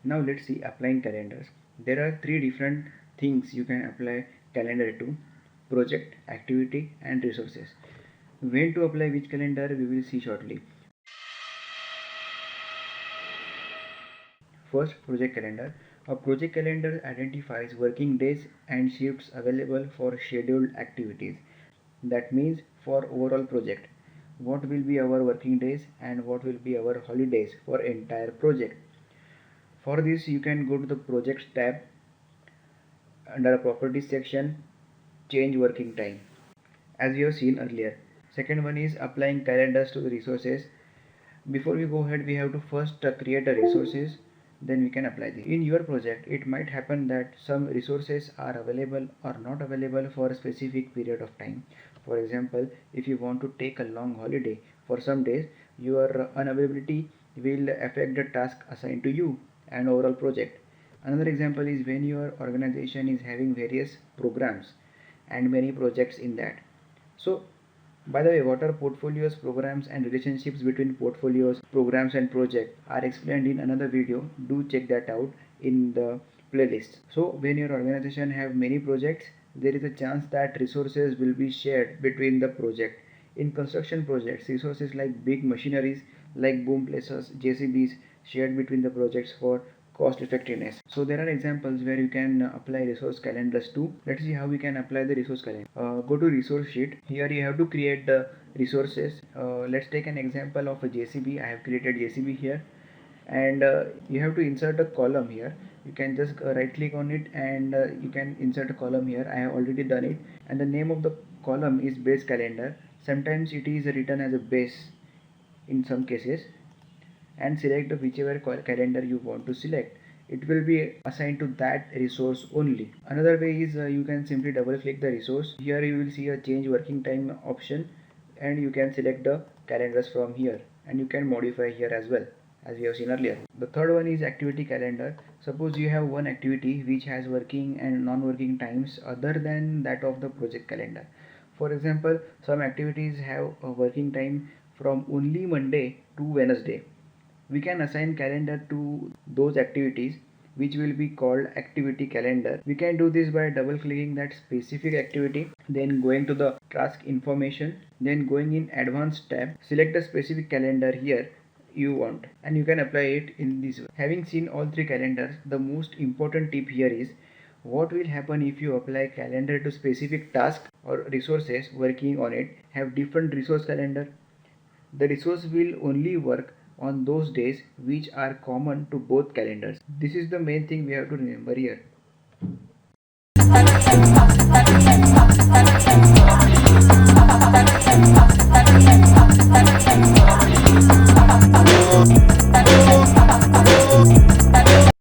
Now let's see applying calendars. There are three different things you can apply calendar to: project, activity and resources. When to apply which calendar we will see shortly. First, project calendar. A project calendar identifies working days and shifts available for scheduled activities. That means for overall project, what will be our working days and what will be our holidays for entire project. For this you can go to the projects tab under properties section, change working time as you have seen earlier. Second one is applying calendars to the resources. Before we go ahead, we have to first create a resources, then we can apply this. In your project it might happen that some resources are available or not available for a specific period of time. For example, if you want to take a long holiday for some days, your unavailability will affect the task assigned to you and overall project. Another example is when your organization is having various programs and many projects in that. So by the way, what are portfolios, programs and relationships between portfolios, programs and project are explained in another video. Do check that out in the playlist. So when your organization have many projects, there is a chance that resources will be shared between the project. In construction projects, resources like big machineries like boom placers, JCBs shared between the projects for cost effectiveness. So there are examples where you can apply resource calendars too. Let's see how we can apply the resource calendar. Go to resource sheet. Here you have to create the resources. Let's take an example of a JCB. I have created JCB here, and you have to insert a column here. You can just right click on it and you can insert a column here. I have already done it, and the name of the column is base calendar. Sometimes it is written as a base in some cases, and select whichever calendar you want to select. It will be assigned to that resource only. Another way is you can simply double click the resource. Here you will see a change working time option, and you can select the calendars from here, and you can modify here as well, as we have seen earlier. The third one is activity calendar. Suppose you have one activity which has working and non-working times other than that of the project calendar. For example, some activities have a working time from only Monday to Wednesday. We can assign calendar to those activities, which will be called activity calendar. We can do this by double clicking that specific activity, then going to the task information, then going in advanced tab, select the specific calendar here you want, and you can apply it in this way. Having seen all three calendars, the most important tip here is what will happen if you apply calendar to specific task or resources working on it have different resource calendar. The resource will only work on those days which are common to both calendars. This is the main thing we have to remember here.